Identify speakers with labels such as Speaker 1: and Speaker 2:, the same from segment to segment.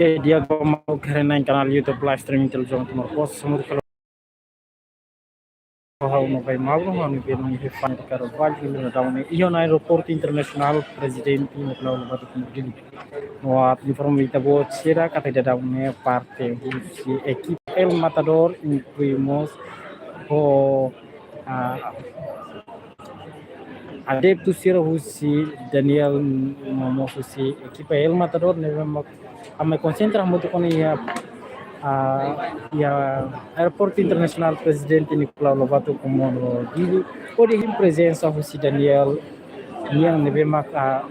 Speaker 1: dia mau keren canal YouTube live streaming televisão Timor Post semua kalau não vai mal não ano que não refine de Carvalho no down e on aeroporto internacional presidente no Pulau Batu Kemudian no informe ita buat sira kata dia down parte si equipe El Matador incluímos o adeptos sira husi Daniel Momos si equipe El Matador ne me concentra muito com aeroporto internacional presidente Nicolau Lobato Comoro Dili pode em presença husi Daniel yang nebemak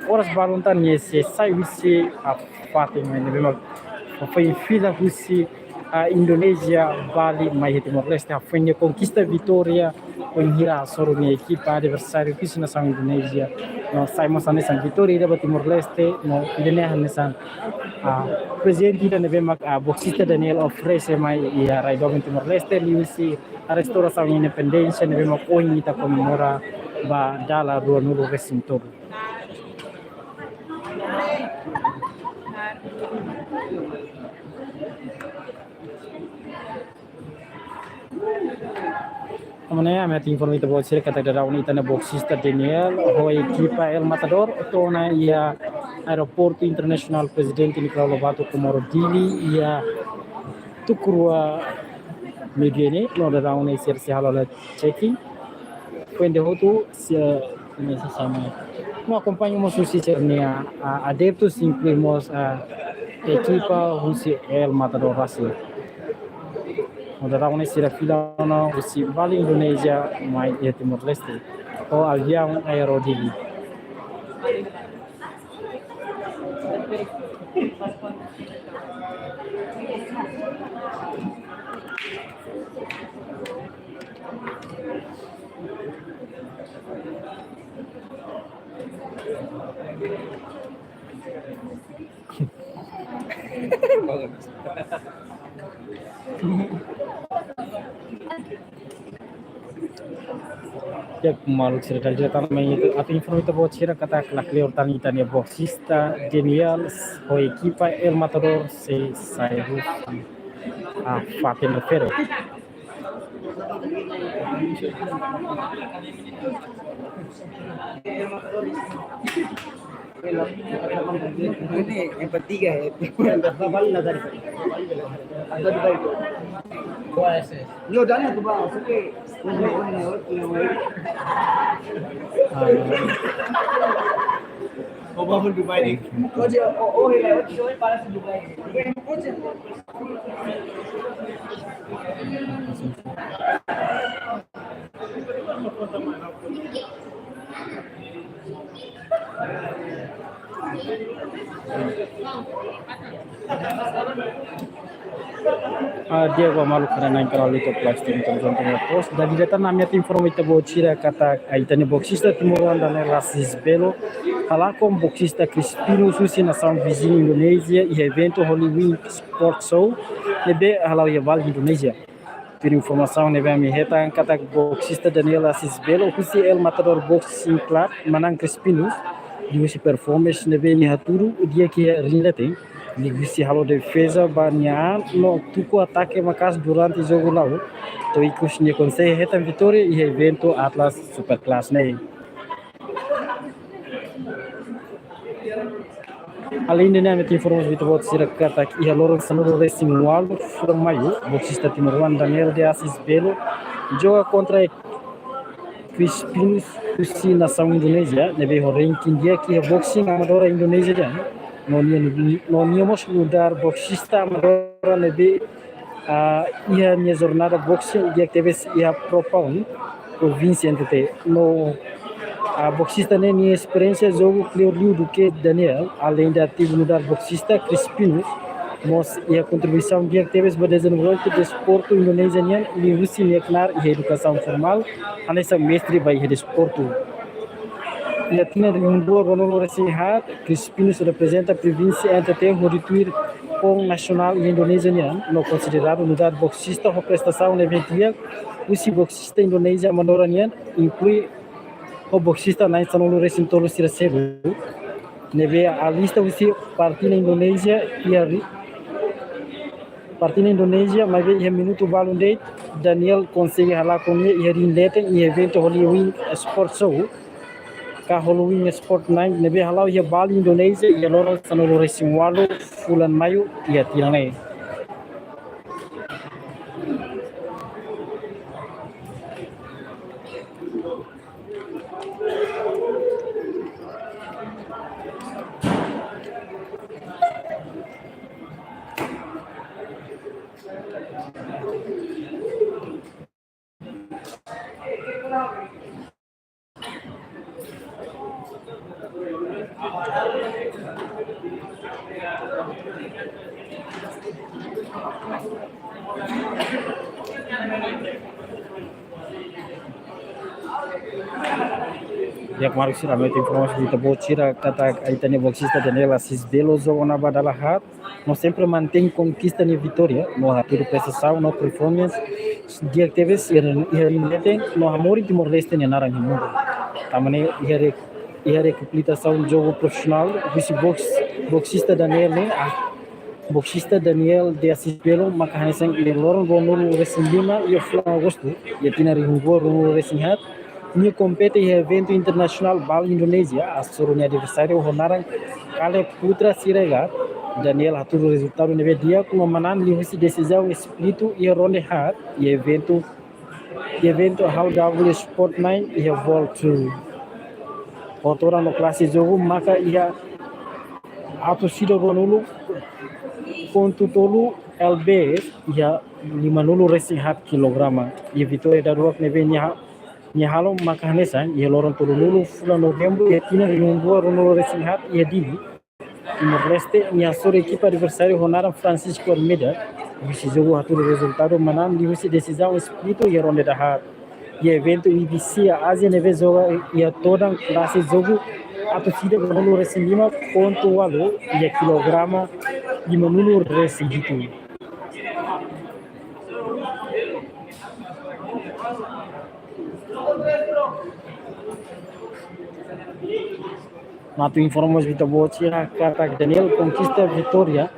Speaker 1: horas balontan se sai husi a Fatima nebemak foi fila husi Indonesia Bali mai Timor Leste foi conquista vitória penghira sorongnya equipa adversário que se nação Indonesia no saímos a nessa vitória da Timor Leste no Indonesia nessa presidente da nebemak boxista Daniel oferece mai ia raido Timor Leste liusi a restauração independência nebemak oni ta comemora ba dala dua nulu resintor Amanhã me informe itu buat sih kata darah ini tanah boxista Daniel, ho equipa El Matador, atau na ia aeroporto internasional presidente Nicolau Lobato Comoro Dili ia tukurua media ini, no darah ini sersi halal checking, quando hotu se nesse sama, no acompanhamos o Cicernia, adeptos incluímos equipa husi El Matador Brasil. Moderawan sira fila no si Bali Indonesia mai di Timor Leste o avião aero Dili. Ya malu cerita cerita namanya itu atau informe itu buat cerita kata kelak tani tani boxista genial o equipa El Matador se saiu a Fatin Ferro.
Speaker 2: Ini yang ketiga ya. Yo dana tu ba, suke. Kau bangun Dubai ni. Kau je oh para Dubai.
Speaker 1: Dia malu karena kalau itu plastik contohnya post dan data namanya informe itu buat cira kata aitane boxista Timoran dan Rasis Belo halakom boxista Crispino susi na São Vizinho Indonesia e evento Hollywood Sport Show nebe halau ya Val Indonesia per informação nebe mi heta kata boxista Daniel Rasis Belo husi El Matador Boxing Club manang Crispino di usi performance nebe ni haturu dia que rinlete Negisi halo defesa banyak no tuku ataque macas durante jogo lá to ikus ne consegue reta vitória e evento Atlas Superclass né além de nada informações do voto será kata que a loro sanuro racing waldo from maio boxista Timoran Daniel de Assis Belo joga contra Crispinus Kusi nação Indonésia nebe ranking dia que é boxing amador Indonésia já non íamos mudar boxista amadora nebe ia minha jornada boxing dia que teve ia propão província entre no boxista nem minha experiência jogo clear do que Daniel além de ativo mudar boxista Crispinus mas ia contribuição dia que teve para desenvolvimento do esporte indonesiano e usi neknar e educação formal anessa mestre vai desporto. E tinha dua Ronaldo Resihat, Crispinus representa a província entre o retweet com nacional indonesiano, não considerado unidade boxista ou prestação na eventia, o boxista indonésia manoranian inclui o boxista na Sanolo Resintolo Siracebo, neve a lista usi partida Indonésia e Partida Indonesia, mas ia minuto balundei, Daniel consegue ralar com ele, ia rindete, e evento Halloween Sport Show, ka Halloween Sport Night, nebe halau ia bali Indonesia, ia lorong sanolo racing walu, bulan Mayu, ia tirangai. Ya kemarin sih ramai informasi di tebo cira kata aitanya boxista Daniel Assis Belo jogo na badala hat, não sempre mantém conquista ni vitória, no haturo prestação, no performance, dia que teve irinete, no amor Timor Leste ni narang ni mundo. Tamane ihare completação jogo profissional, visi boxista Daniel ne, boxista Daniel de Assis Belo makahanisang iloron ronolo racing 5 e o agosto, e tinari hungo ronolo racing hat. Ini compete em evento internacional Bal Indonesia, a sorunha adversário Honarang Kale Putra Siregar, Daniel atur o resultado neve dia com manan livre decisão explito e ronde hat e evento How W Sport 9 e Vol 2. Autora no classe jogo maka ia torcida Ronulu ponto tolu LB ia 50 racing hat kilograma e vitória da Ruak neve Nyahalo makahanesan ia lorong turunulu fulan Novembro ia tina rinungua ronolo racing hat ia dili Timor Leste nia sore equipa adversário Ronaram Francisco Almeida visi jogo haturo resultado manan livre decisão espírito ia ronde da hat ia evento IBC a Ásia neve joga ia toda classe jogo a torcida ronolo racing 5.8 ia kilograma 50 racing gitu. Matu informamos vita boccia kata Daniel conquista vitória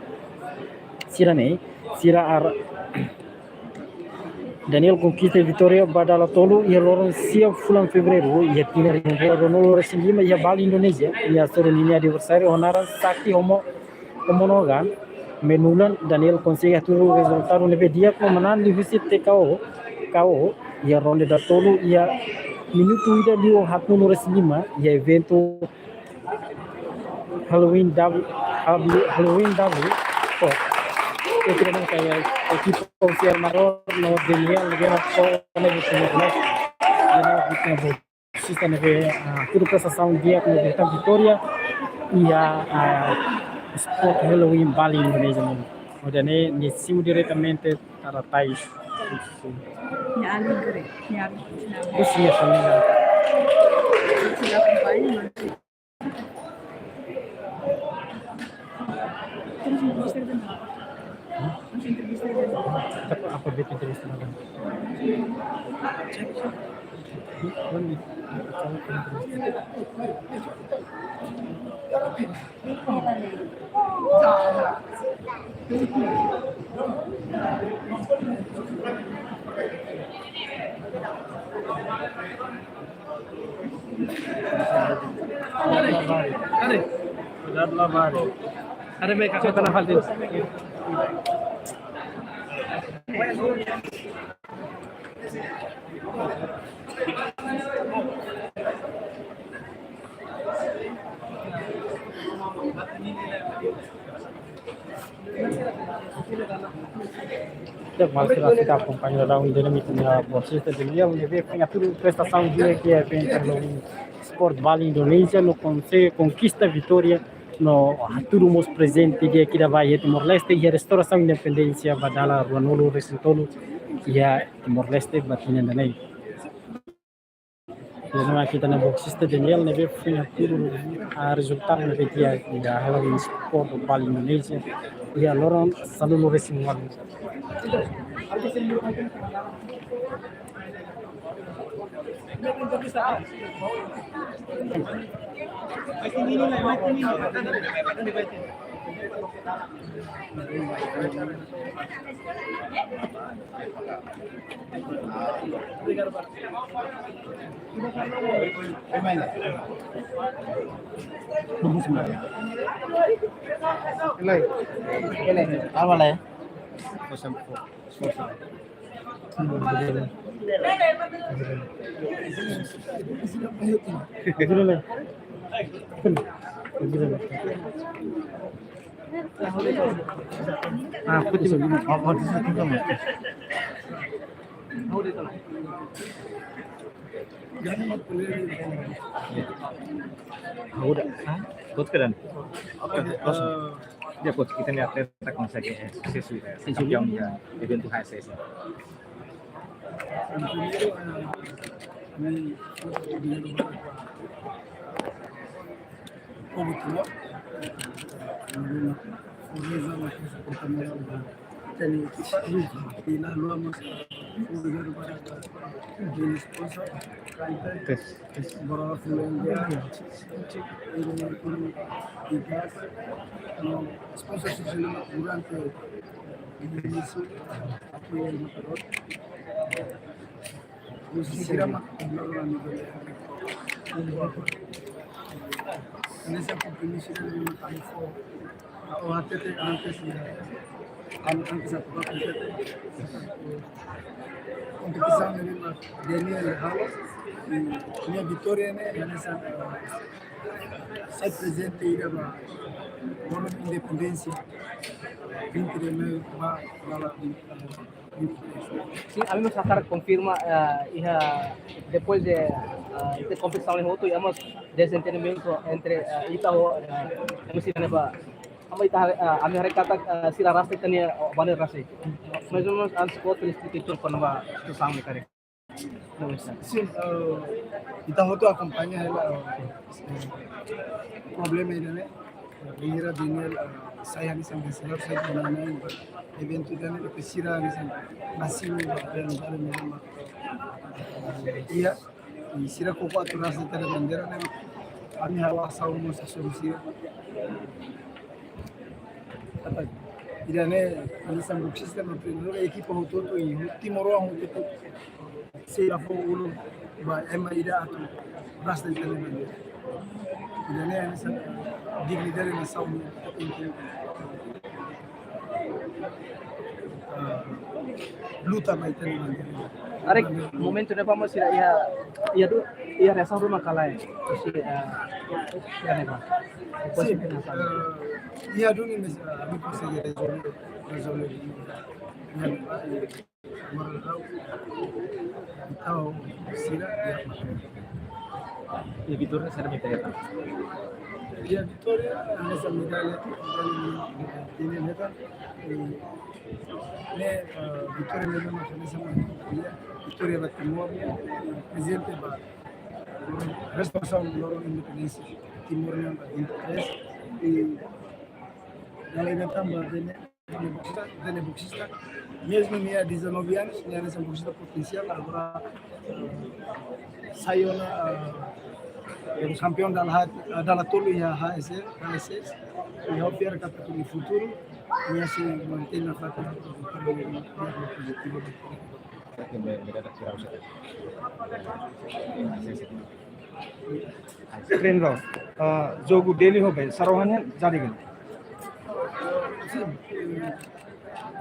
Speaker 1: Daniel conquista vitória badala tolu ia lorong siap bulan Februari ia tina ronolo racing 5 ia Bali Indonesia ia soro linha adversário Honaran Sakti Homonogan menulan Daniel consegue o resultado neve dia com manan di visit TKO ia ronde da tolu ia minuto ida liu hatno racing 5 ia evento Halloween W. Oh, eu queria não cair. Equipe oficial maior no Daniel Ligueira só na Vitória. Daniel Vitória neve tudo prestação dia com a vitória e a Sport Halloween Bali Indonesia. Odane nisiu diretamente para Thais.
Speaker 3: Nhà An Gre, nhà An.
Speaker 1: Isso é família.
Speaker 3: Sudah kembali.
Speaker 1: Apa betul entrevista naga? Ada baik aku tanah hal itu. Mas kita acompanha lá o dinâmico da bolsista de Liel, ele vê que a tudo prestação de que é no Sport Bali Indonesia, no consegue conquista vitória no turmos presente de aqui da Bahia Timor Leste e a restauração independência badala Ruanolo Recintolo e a Timor Leste batina danai. Jadi kita na boxista Daniel nebe fina tudo a resultado na betia da Halloween Sport Bali Indonesia e a Loron Salulu Racing One. Awal ya. Udah, coach ka dan? Dia coach kita ni atleta kung sa campeão ya evento HSS.
Speaker 4: como tua, Fortaleza uma coisa por também tem e na lua mas o governo para de esposa canta bora Finlândia e casa no esposa se durante o início foi o motor o sistema não nessa compromisso de uma tarefa ou até antes a competição de Daniel Halos e minha vitória nessa sai presente e leva uma independência 20 de maio para
Speaker 2: Sim, a mim sacar confirma depois de competição em outro, hemos desentendimento entre Itaú e Mesina ba. Ama a minha recata sila rasa tania banner rasa. Mas nós antes quatro instituição para nova situação de cara.
Speaker 4: Sim, Itaú tu acompanha ela problema ini né. Lira Daniel saya ni sampai sekarang saya mengenai evento dan pesira ni masih dan dalam iya sira ko kwa turas de tele bandera ne kami hawa saumo sa solusi apa ida ne ani sam buxista no treinador equipo no todo e último round tipo se la fo uno ba ema ida atu ras de tele bandera ida ne ani sam dignidade na saumo luta mai tele bandera
Speaker 2: Arek momento ne vamos ir ia resa rumah kalai. Si ya ne ba.
Speaker 4: Sì, io duni mi posso risolvere tahu sila
Speaker 1: Ya Vitornya saya minta ya.
Speaker 4: dia Victoria ana sa medaglia ini neta ne Victoria ne ma kana sama Victoria va Timor presidente ba responsable loro independencia Timor ne ba interés y dalam tambah dene boxista mesmo minha 19 anos minha nessa boxista potencial agora saiu na campeão da Tolo e a HSS e eu quero que no futuro minha se mantém na frente do objetivo
Speaker 1: Keren bro. Jogo daily হবে সারোহানে জারি গেল।
Speaker 4: sim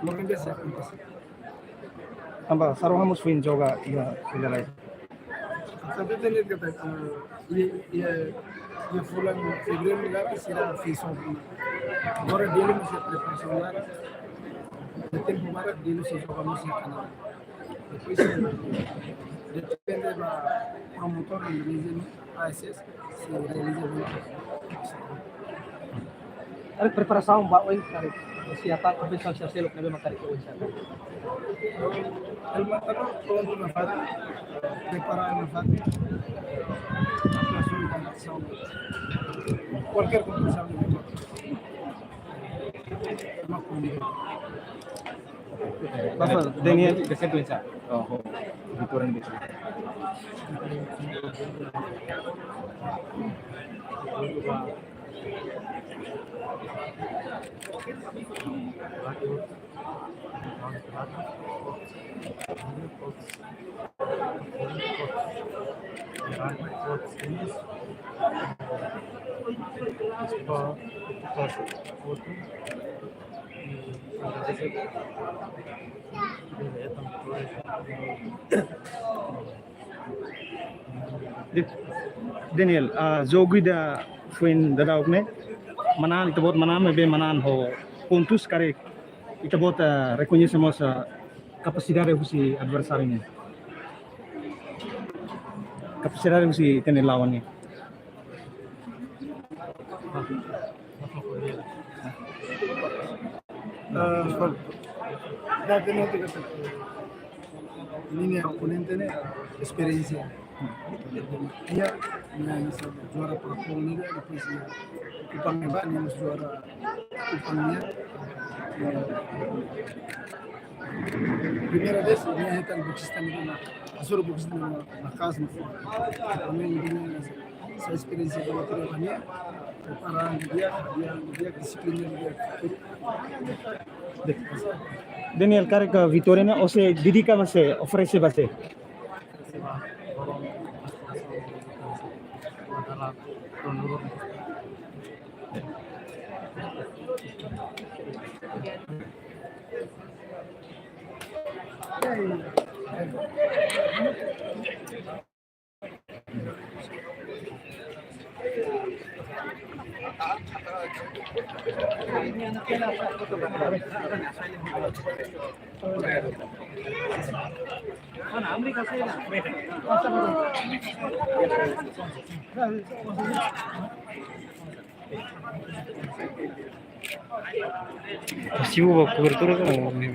Speaker 4: mungkin biasa
Speaker 1: Tambah saroha muswin joga iya filai.
Speaker 4: sampai tener que ia fulan febrero lá será feição agora dele não se preparação lá de tempo mara dele se joga música canal depois depende da promotor do realiza ASS se realiza
Speaker 2: Arek preparação ba oi arek siapa competição se selo que makari ko isa.
Speaker 4: el matador pronto na fase preparar na fase qualquer competição
Speaker 1: Bapak Daniel desentuin sa. Oh, Vitornya gitu. Daniel, jogi da fuin da daog ne manan itabot manan me be manan ho pontus kare itabot reconhecemos capacidade husi adversari ne capacidade husi tene lawan ne
Speaker 4: dati no te línea oponente ne experiencia dia bisa juara Pro Liga depois Kupang Mbak yang juara Kupangnya primeira vez dia hitam boxista itu na asur boxista na casa também dia essa experiência que eu tive preparar dia disciplina dia
Speaker 1: Daniel kare ka Vitória ne ose dedica mase oferece base Pasti hubo cobertura como me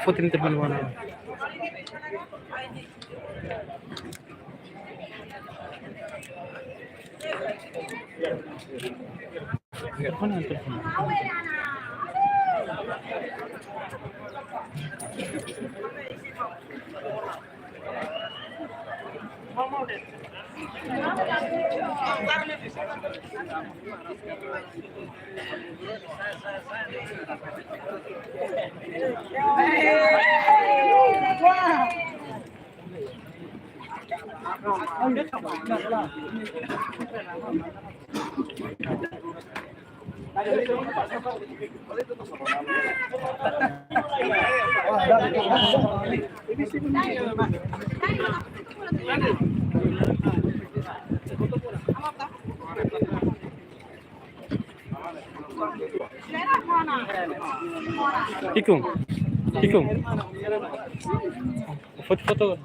Speaker 1: foto ini teman mana mana telepon Ikung. Foto.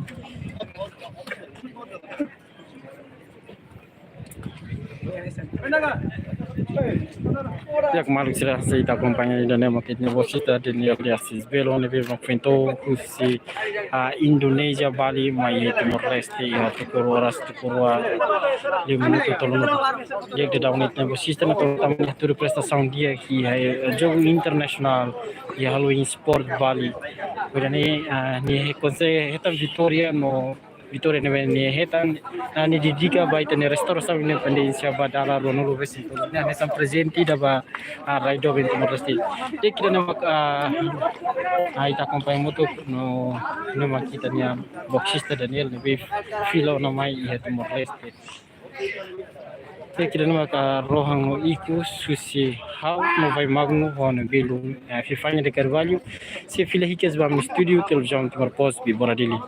Speaker 1: Jak maluk sila sa ita kumpanya ida ne makit ni bosita din ni Assis Belo ne be makfento kusi Indonesia Bali mai Timor Leste ya tukura 5 minuto tolong jak de dawnit ne bosista na tamanya turu prestação dia ki jogo international ya Halloween Sport Bali berani ni konse hetam Vitória ne hetan ni dedica vai ter restauração independência badala Ronaldo Messi ne sam presenti daba raido ben Timor Leste e kira na ai ta acompanha muito no makita niya boxista Daniel ne filo na mai Timor Leste e kira na rohang no iku susi how no vai magno on belum FIFA de Carvalho se fila hikes bam studio televisão Timor Post bi Boradili